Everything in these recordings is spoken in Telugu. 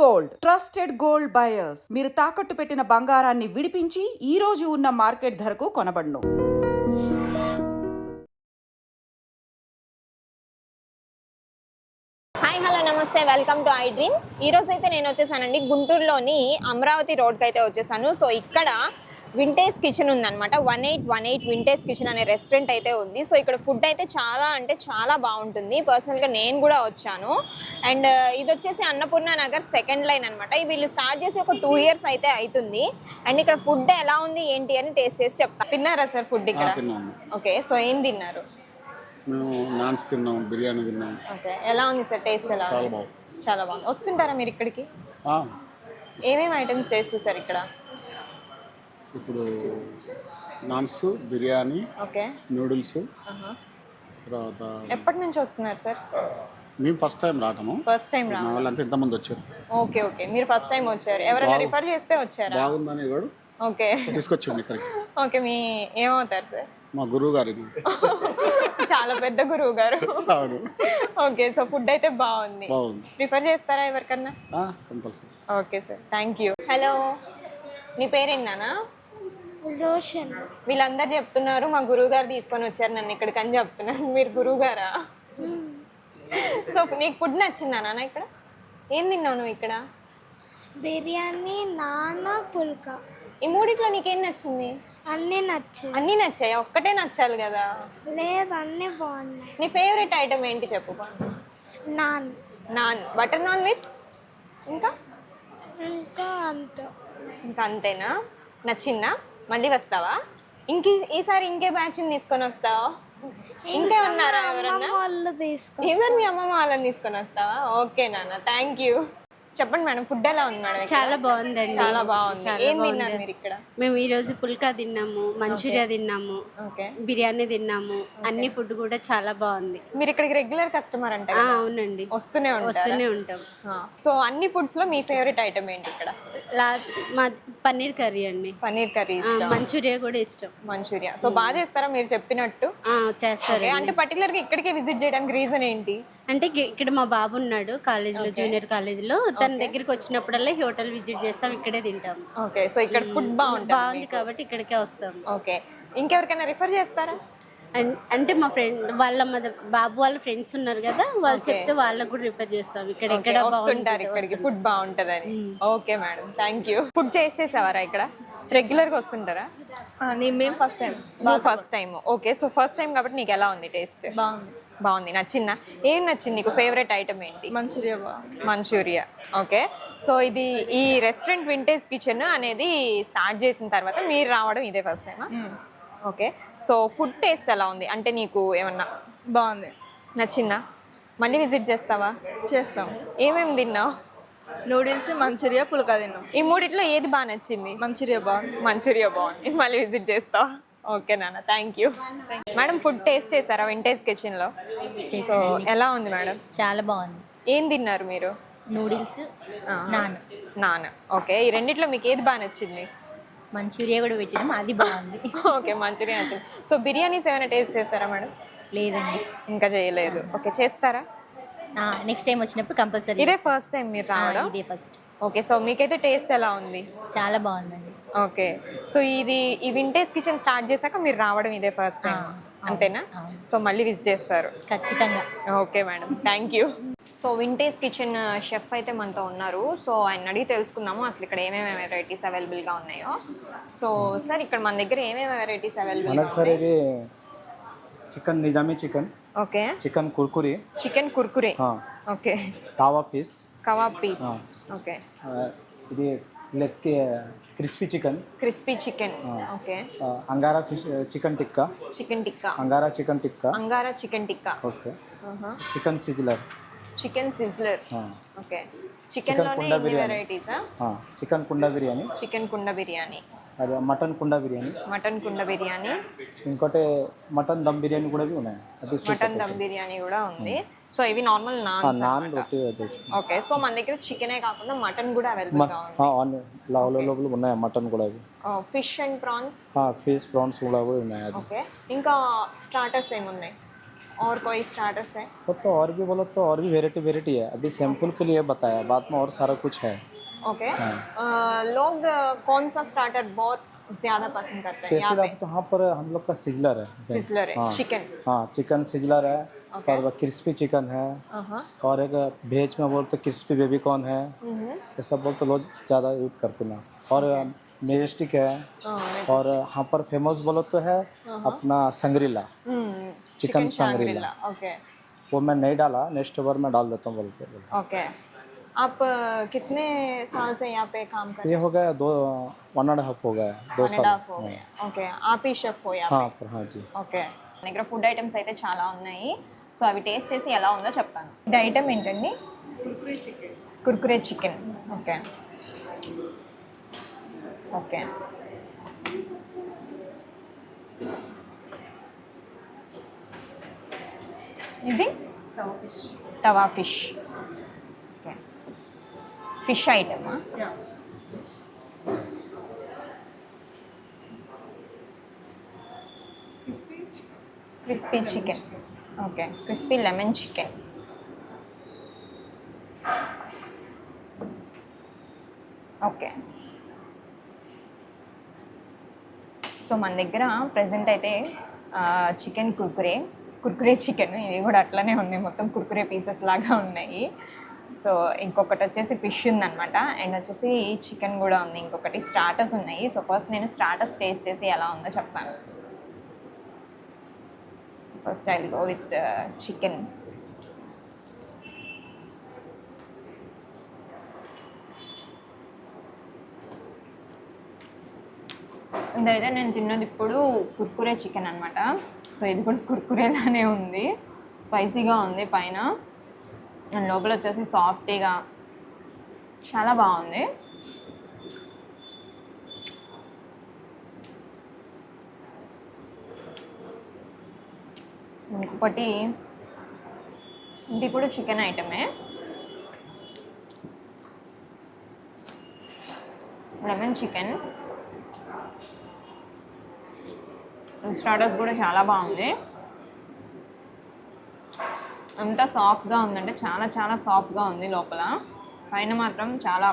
Gold trusted gold buyers. మీరు తాకట్టు పెట్టిన బంగారాన్ని విడిపించి ఈ రోజు ఉన్న మార్కెట్ ధరకు కొనబడును. హాయ్ హలో నమస్తే, వెల్కమ్ టు ఐ డ్రీమ్. ఈ రోజు అయితే నేను వచ్చేసానండి గుంటూరులోని అమరావతి రోడ్కి అయితే వచ్చేసాను. సో ఇక్కడ వింటేజ్ కిచెన్ ఉందన్నమాట. 1818 వింటేజ్ కిచెన్ అనే రెస్టారెంట్ అయితే ఉంది. సో ఇక్కడ ఫుడ్ అయితే చాలా అంటే చాలా బాగుంటుంది. పర్సనల్గా నేను కూడా వచ్చాను. అండ్ ఇది వచ్చేసి అన్నపూర్ణ నగర్ సెకండ్ లైన్ అనమాట. వీళ్ళు స్టార్ట్ చేసి ఒక 2 years అయితే అవుతుంది. అండ్ ఇక్కడ ఫుడ్ ఎలా ఉంది ఏంటి అని టేస్ట్ చేసి చెప్తా. తిన్నారా సార్ ఫుడ్ ఇక్కడ? ఓకే, సో ఏం తిన్నారు? మేము నాన్స్ తిన్నాం, బిర్యానీ తిన్నాం. ఓకే, ఎలా ఉంది సార్ టేస్ట్? ఎలా? చాలా బాగుంది. చాలా బాగుంది. వస్తుంటారా మీరు ఇక్కడికి? ఏమేమి ఐటమ్స్ టేస్ట్ చేశారు ఇక్కడ? ఇప్పుడు నాన్స్, బిర్యానీ, ఓకే, నూడిల్స్. తర్వాత ఎప్పటి నుంచి వస్తున్నారు సార్? మేము ఫస్ట్ టైం రావటము. ఫస్ట్ టైం రా. మా వాళ్ళంతా ఇంతమంది వచ్చారు. ఓకే ఓకే, మీరు ఫస్ట్ టైం వచ్చారు. ఎవరైనా రిఫర్ చేస్తే వచ్చారా? బాగుందని కూడా ఓకే తీసుకొచ్చింది ఇక్కడికి. ఓకే, మీ ఏమవుతారు సార్? మా గురువు గారిని. చాలా పెద్ద గురువు గారు. అవును. ఓకే, సో ఫుడ్ అయితే బాగుంది. రిఫర్ చేస్తారా ఎవరికన్నా? Compulsory. Okay sir, thank you. Hello, నీ పేరేంటానా? రోషన్. వీళ్ళందరూ చెప్తున్నారు మా గురువు గారు తీసుకొని వచ్చారు నన్ను ఇక్కడికి అని చెప్తున్నారు. మీరు గురువు గారా? సో నీకు ఫుడ్ నచ్చిందా నాన్న? ఇక్కడ ఏం తిన్నావు నువ్వు ఇక్కడ? బిర్యానీ, నాన్, పుల్కా. ఈ మూడిట్లో నీకేం నచ్చింది? అన్నీ నచ్చాయి. అన్నీ నచ్చాయా? ఒక్కటే నచ్చాలి కదా. లేదు, అన్నీ బాగున్నాయి. నీ ఫేవరెట్ ఐటమ్ ఏంటి చెప్పు? Non. Non, butter non with ఇంకా ఇంకా అంతే. ఇంకా అంతేనా? నచ్చిందా? మళ్ళీ వస్తావా? ఈసారి ఇంకే బ్యాచ్ తీసుకొని వస్తావా? ఇంకే ఉన్నారా ఎవరన్నా? ఈసారి మీ అమ్మమ్మ వాళ్ళని తీసుకొని వస్తావా? ఓకే నాన్న, థ్యాంక్ యూ. చెప్పండి మేడం, ఫుడ్ ఎలా ఉంది మేడం? చాలా బాగుందండి. చాలా బాగుంది. ఏం తిన్నారు మీరు ఇక్కడ? మేము ఈ రోజు పుల్కా తిన్నాము, మంచూరియా తిన్నాము, బిర్యానీ తిన్నాము. అన్ని ఫుడ్ కూడా చాలా బాగుంది. మీరు ఇక్కడికి రెగ్యులర్ కస్టమర్ అంటే? అవునండి, వస్తూనే ఉంటాం. సో అన్ని ఫుడ్స్ లో మీ ఫేవరెట్ ఐటమ్ ఏంటి ఇక్కడ? లాస్ట్ మా పన్నీర్ కర్రీ అండి. పన్నీర్ కర్రీ, మంచూరియా కూడా ఇష్టం. మంచూరియా సో బాగా చేస్తారా మీరు చెప్పినట్టు? చేస్తారు. అంటే పర్టికులర్ గా ఇక్కడికే విజిట్ చేయడానికి రీజన్ ఏంటి? అంటే ఇక్కడ మా బాబు ఉన్నాడు కాలేజీలో, జూనియర్ కాలేజీలో. తన దగ్గరికి వచ్చినప్పుడల్లా హోటల్ విజిట్ చేస్తాం, ఇక్కడే తింటాం. ఓకే, సో ఇక్కడ ఫుడ్ బాగుంది కాబట్టి ఇక్కడికే వస్తాం. ఓకే, ఇంకెవరికైనా రిఫర్ చేస్తారా? అంటే మా ఫ్రెండ్ వాళ్ళ బాబు వాళ్ళ ఫ్రెండ్స్ ఉన్నారు కదా, వాళ్ళు చెప్తే వాళ్ళకు కూడా రిఫర్ చేస్తాం. ఇక్కడ ఎక్కడ వస్తుంటారు ఇక్కడికి, ఫుడ్ బాగుంటదని. Okay madam, thank you. Food చేసేసావారా ఇక్కడ? రెగ్యులర్ గా వస్తుంటారా? మేము first time. First time. Okay, so first time కాబట్టి నీకు ఎలా ఉంది టేస్ట్? బాగుంది. నచ్చిందా? ఏం నచ్చింది నీకు? ఫేవరెట్ ఐటమ్ ఏంటి? మంచూరియా. ఓకే, సో ఇది ఈ రెస్టారెంట్ వింటేజ్ కిచెన్ అనేది స్టార్ట్ చేసిన తర్వాత మీరు రావడం ఇదే ఫస్ట్ టైమా? ఓకే, సో ఫుడ్ టేస్ట్ ఎలా ఉంది? అంటే నీకు ఏమన్నా బాగుంది, నచ్చిందా? మళ్ళీ విజిట్ చేస్తావా? చేస్తాం. ఏమేమి తిన్నావు? నూడిల్స్, మంచూరియా, పుల్కా తిన్నాం. ఈ మూడిట్లో ఏది బాగా నచ్చింది? మంచూరియా బాగుంది. మంచూరియా బాగుంది. మళ్ళీ విజిట్ చేస్తావా? ఓకే నాన్న, thank you. Madam, food taste చేశారా వింటేజ్ కిచెన్ లో? సో ఎలా ఉంది మేడం? చాలా బాగుంది. ఏం తిన్నారు మీరు? Noodles, non. ఓకే, ఈ రెండిట్లో మీకు ఏది బాగా నచ్చింది? మంచూరియా కూడా పెట్టినాం, అది బాగుంది. ఓకే, మంచూరియా నచ్చింది. సో బిర్యానీస్ ఏమైనా టేస్ట్ చేస్తారా మేడం? లేదండి, ఇంకా చేయలేదు. ఓకే, చేస్తారా? నెక్స్ట్ టైం వచ్చినప్పుడు కంపల్సరీ. ఇదే ఫస్ట్ టైం మీరు రావడం? ఇదే ఫస్ట్. ఓకే, సో మీకైతే టేస్ట్ ఎలా ఉంది? చాలా బాగుందండి. ఓకే, సో ఈ వింటేజ్ కిచెన్ స్టార్ట్ చేశాక మీరు రావడం ఇదే ఫస్ట్ టైం అంతేనా? సో మళ్ళీ విజిట్ చేస్తారు ఖచ్చితంగా. Okay madam, thank you. So vintage kitchen chef అయితే మనతో ఉన్నారు. సో ఆయన అడిగి తెలుసుకుందాము అసలు ఇక్కడ ఏమేమి వెరైటీస్ అవైలబుల్గా ఉన్నాయో. సో సార్, ఇక్కడ మన దగ్గర ఏమేమి వెరైటీస్ అవైలబుల్గా ఉన్నాయి? ఇది chicken Nizami chicken. Okay, chicken Kurkure. Chicken Kurkure. Okay, kebab piece. Kebab piece. Okay, ఇది leg crispy chicken. Crispy chicken. Okay, Angara chicken tikka. Chicken tikka. Angara chicken tikka. Angara chicken tikka. Okay, chicken sizzler. Chicken sizzler. Okay, chicken లోనే ఎన్ని వెరైటీస్? చికెన్ కుండ బిర్యానీ. చికెన్ కుండ బిర్యానీ. అదే మటన్ కుండ బిర్యానీ. మటన్ కుండ బిర్యానీ. ఇంకోటి మటన్ దమ్ బిర్యానీ కూడా ఉన్నాయి. మటన్ దమ్ బిర్యానీ కూడా ఉంది. సో ఇవి నార్మల్ నాన్ రొట్టి. ఓకే, సో మన దగ్గర చికెనే కాకుండా మటన్ కూడా అవైలబుల్ గా ఉంది. లోపల ఉన్నాయి మటన్ కూడా. Fish and prawns. Fish prawns కూడా ఉన్నాయి. ఓకే, ఇంకా స్టార్టర్స్ ఏమున్నాయి? और कोई स्टार्टर्स है? वो तो और भी बोलो तो और भी वेराइटी है, अभी सैंपल के लिए बताया, बाद में और सारा कुछ है। ओके। लोग कौन सा स्टार्टर बहुत ज़्यादा पसंद करते हैं यहाँ स्पेशल पे? अब तो यहाँ पर हम लोग का सिजलर है। सिजलर है, हाँ। चिकन। हाँ, चिकन सिजलर है, Okay. और क्रिस्पी चिकन है, और एक वेज में बोल तो क्रिस्पी बेबी कॉर्न है, ये सब बोल तो लोग ज़्यादा यूज करते हैं। और मेजेस्टिक है, और यहाँ पर फेमस बोलो तो है अपना संग्रीला, चिकन संग्रीला। ओके वो मैं नहीं डाला, नेक्स्ट बार मैं डाल देता हूँ बोल के। ओके। आप कितने साल से यहाँ पे काम कर ये हो गया 1.5 हो गया, 2 साल। हो गया? ఓకే, आप ही షెఫ్ हो यहाँ हाँ पर हाँ जी। ఓకే। మన దగ్గర ఫుడ్ ఐటమ్స్ అయితే చాలా ఉన్నాయి, సో అవి టేస్ట్ చేసి ఎలా ఉందో చెప్తాను. ఇది ఐటమ్ ఏంటండి? కుర్కురే చికెన్. Okay okay. ఇది తవా ఫిష్. ఓకే, ఫిష్ ఐటమా? Crispy chicken. Okay, crispy lemon chicken. Okay, so మన దగ్గర ప్రజెంట్ అయితే చికెన్ కుర్కురే చికెన్, ఇవి కూడా అట్లనే ఉన్నాయి, మొత్తం కుర్కురే పీసెస్ లాగా ఉన్నాయి. సో ఇంకొకటి వచ్చేసి ఫిష్ ఉందన్నమాట, అండ్ వచ్చేసి చికెన్ కూడా ఉంది, ఇంకొకటి స్టార్టర్స్ ఉన్నాయి. సో ఫస్ట్ నేను స్టార్టర్స్ టేస్ట్ చేసి ఎలా ఉందో చెప్తాను. First I'll go with chicken. ఇదైతే నేను తిన్నది ఇప్పుడు కుర్కురే చికెన్ అనమాట. సో ఇది కూడా కుర్కురేలానే ఉంది, స్పైసీగా ఉంది పైన, అండ్ లోపల వచ్చేసి సాఫ్టీగా చాలా బాగుంది. ఇంకొకటి ఇది కూడా చికెన్ ఐటమే, లెమన్ చికెన్. స్టార్టర్స్ కూడా చాలా బాగుంది, అంతా సాఫ్ట్గా ఉందంటే చాలా చాలా సాఫ్ట్గా ఉంది, లోపల పైన మాత్రం చాలా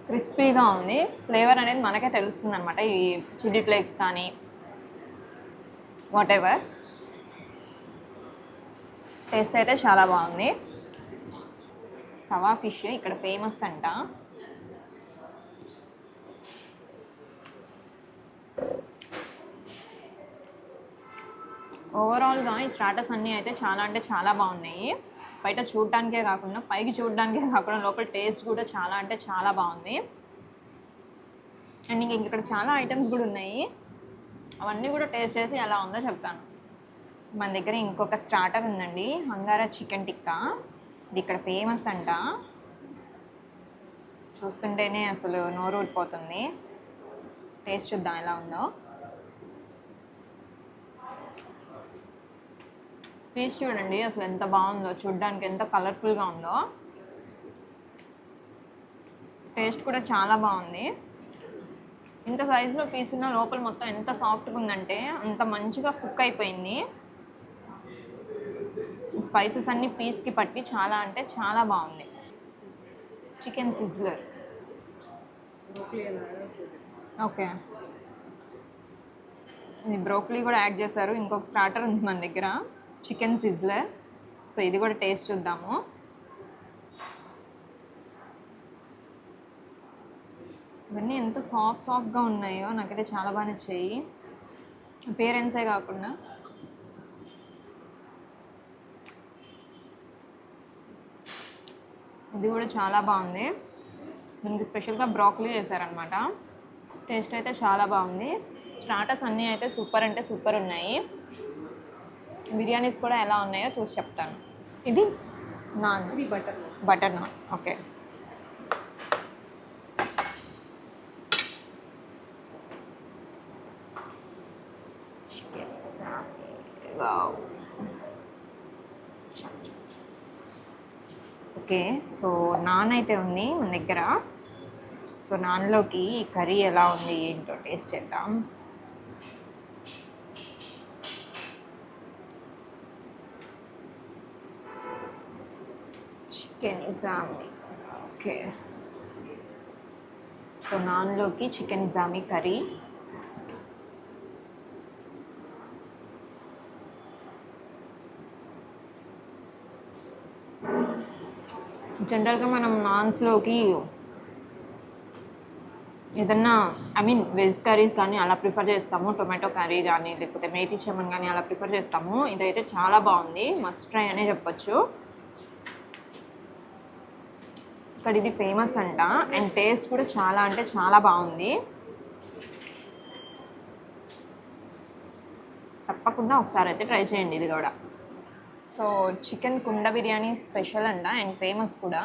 క్రిస్పీగా ఉంది. ఫ్లేవర్ అనేది మనకే తెలుస్తుంది అనమాట, ఈ చిల్లీ ఫ్లేక్స్ కానీ వాట్ ఎవర్. టేస్ట్ అయితే చాలా బాగుంది. తవా ఫిష్ ఇక్కడ ఫేమస్ అంట. ఓవరాల్గా ఈ స్టార్టర్స్ అన్నీ అయితే చాలా అంటే చాలా బాగున్నాయి. బయట చూడటానికే కాకుండా, పైకి చూడడానికే కాకుండా, లోపల టేస్ట్ కూడా చాలా అంటే చాలా బాగుంది. అండ్ ఇక్కడ చాలా ఐటమ్స్ కూడా ఉన్నాయి, అవన్నీ కూడా టేస్ట్ చేసి ఎలా ఉందో చెప్తాను. మన దగ్గర ఇంకొక స్టార్టర్ ఉందండి, అంగారా చికెన్ టిక్కా. ఇది ఇక్కడ ఫేమస్ అంట, చూస్తుంటేనే అసలు నోరు ఊడిపోతుంది. టేస్ట్ చూద్దాం ఎలా ఉందో. పీస్ చూడండి అసలు ఎంత బాగుందో, చూడడానికి ఎంత కలర్ఫుల్గా ఉందో. టేస్ట్ కూడా చాలా బాగుంది. ఇంత సైజులో పీస్ ఉన్న లోపల మొత్తం ఎంత సాఫ్ట్గా ఉందంటే అంత మంచిగా కుక్ అయిపోయింది. స్పైసెస్ అన్నీ పీస్కి పట్టి చాలా అంటే చాలా బాగుంది. Chicken sizzler. ఓకే, ఇది బ్రోకలీ కూడా యాడ్ చేశారు. ఇంకొక స్టార్టర్ ఉంది మన దగ్గర, చికెన్ సిజ్లర్. సో ఇది కూడా టేస్ట్ చూద్దాము. ఇవన్నీ ఎంత సాఫ్ట్గా ఉన్నాయో, నాకైతే చాలా బాగా నచ్చాయి. అపియరెన్సే కాకుండా ఇది కూడా చాలా బాగుంది. దీనికి స్పెషల్గా బ్రోకలీ వేసారనమాట. టేస్ట్ అయితే చాలా బాగుంది. స్టార్టర్స్ అన్నీ అయితే సూపర్ అంటే సూపర్ ఉన్నాయి. బిర్యానీస్ కూడా ఎలా ఉన్నాయో చూసి చెప్తాను. ఇది నాన్, ఇది butter non. Okay, okay. So non అయితే ఉంది మన దగ్గర. సో నాన్లోకి కర్రీ ఎలా ఉంది ఏంటో టేస్ట్ చేద్దాం. చికెన్ నిజామీ. ఓకే, సో నాన్లోకి చికెన్ నిజామీ కర్రీ. జనరల్గా మనం నాన్స్లోకి ఏదన్నా వెజ్ కర్రీస్ కానీ అలా ప్రిఫర్ చేస్తాము, టొమాటో కర్రీ కానీ లేకపోతే మేతి చమన్ కానీ అలా ప్రిఫర్ చేస్తాము. ఇదైతే చాలా బాగుంది, మస్ట్ ట్రై అనే చెప్పొచ్చు. ఇక్కడ ఇది ఫేమస్ అంట అండ్ టేస్ట్ కూడా చాలా అంటే చాలా బాగుంది. తప్పకుండా ఒకసారి అయితే ట్రై చేయండి ఇది కూడా. సో చికెన్ కుండ బిర్యానీ స్పెషల్ అంట అండ్ ఫేమస్ కూడా.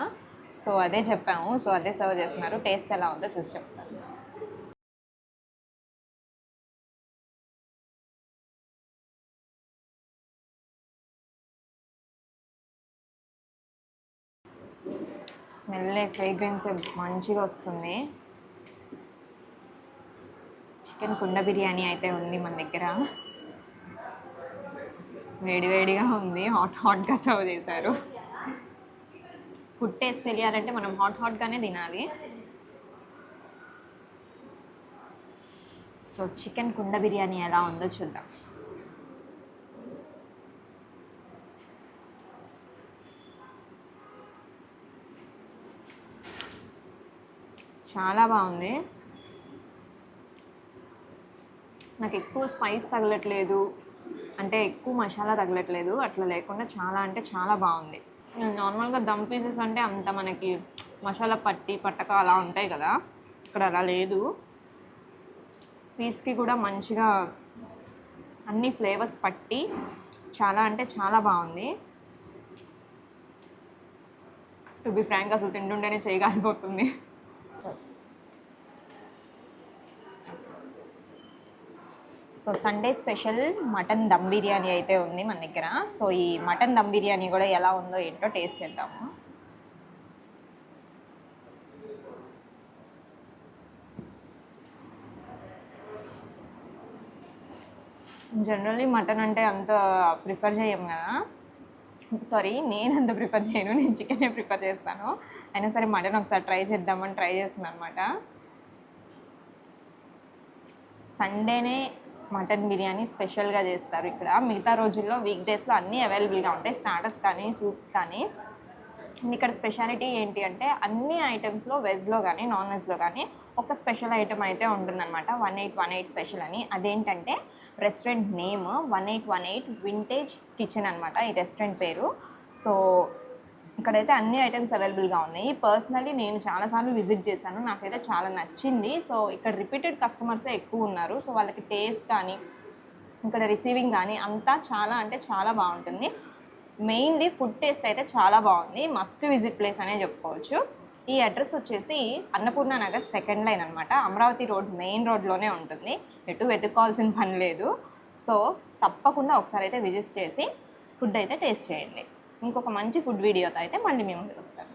సో అదే చెప్పాము, సో అదే సర్వ్ చేస్తున్నారు. టేస్ట్ ఎలా ఉందో చూసి చెప్తాను. స్మెల్ ఫ్రేగ్రెన్స్ మంచిగా వస్తుంది. చికెన్ కుండ బిర్యానీ అయితే ఉంది మన దగ్గర. వేడివేడిగా ఉంది, హాట్గా సర్వ్ చేశారు. ఫుడ్ టేస్ట్ తెలియాలంటే మనం హాట్గానే తినాలి. సో చికెన్ కుండ బిర్యానీ ఎలా ఉందో చూద్దాం. చాలా బాగుంది. నాకు ఎక్కువ స్పైస్ తగలట్లేదు, అంటే ఎక్కువ మసాలా తగలట్లేదు, అట్లా లేకుండా చాలా అంటే చాలా బాగుంది. నార్మల్గా దమ్ పీసెస్ అంటే అంత మనకి మసాలా పట్టక అలా ఉంటాయి కదా, ఇక్కడ అలా లేదు. పీస్కి కూడా మంచిగా అన్ని ఫ్లేవర్స్ పట్టి చాలా అంటే చాలా బాగుంది. టు బి ఫ్రాంక్ అసలు తింటుంటేనే చేయగలిగిపోతుంది. So Sunday special mutton dum biryani అయితే ఉంది మన దగ్గర. సో ఈ మటన్ దమ్ బిర్యానీ కూడా ఎలా ఉందో ఏంటో టేస్ట్ చేద్దాము. జనరల్లీ మటన్ అంటే అంత ప్రిఫర్ చేయం కదా, సారీ నేను అంత ప్రిఫర్ చేయను, నేను చికెనే ప్రిఫర్ చేస్తాను. అయినా సరే మటన్ ఒకసారి ట్రై చేద్దామని ట్రై చేస్తున్నాను అనమాట. సండేనే మటన్ బిర్యానీ స్పెషల్గా చేస్తారు ఇక్కడ. మిగతా రోజుల్లో వీక్ డేస్లో అన్నీ అవైలబుల్గా ఉంటాయి, స్టార్టర్స్ కానీ సూప్స్ కానీ. ఇక్కడ స్పెషాలిటీ ఏంటి అంటే అన్ని ఐటమ్స్లో వెజ్లో కానీ నాన్ వెజ్లో కానీ ఒక స్పెషల్ ఐటమ్ అయితే ఉంటుందన్నమాట. 1818 స్పెషల్ అని. అదేంటంటే రెస్టారెంట్ నేమ్ 1818 వింటేజ్ కిచెన్ అనమాట ఈ రెస్టారెంట్ పేరు. సో ఇక్కడైతే అన్ని ఐటమ్స్ అవైలబుల్గా ఉన్నాయి. పర్సనలీ నేను చాలాసార్లు విజిట్ చేశాను, నాకైతే చాలా నచ్చింది. సో ఇక్కడ రిపీటెడ్ కస్టమర్సే ఎక్కువ ఉన్నారు. సో వాళ్ళకి టేస్ట్ కానీ ఇక్కడ రిసీవింగ్ కానీ అంతా చాలా అంటే చాలా బాగుంటుంది. మెయిన్లీ ఫుడ్ టేస్ట్ అయితే చాలా బాగుంది, మస్ట్ విజిట్ ప్లేస్ అనే చెప్పుకోవచ్చు. ఈ అడ్రస్ వచ్చేసి అన్నపూర్ణ నగర్ 2nd లైన్ అనమాట. అమరావతి రోడ్ మెయిన్ రోడ్లోనే ఉంటుంది, ఎటు వెతుక్కోవాల్సిన పని లేదు. సో తప్పకుండా ఒకసారి అయితే విజిట్ చేసి ఫుడ్ అయితే టేస్ట్ చేయండి. ఇంకొక మంచి ఫుడ్ వీడియోతో అయితే మళ్ళీ మేము ముందుకు వస్తాను.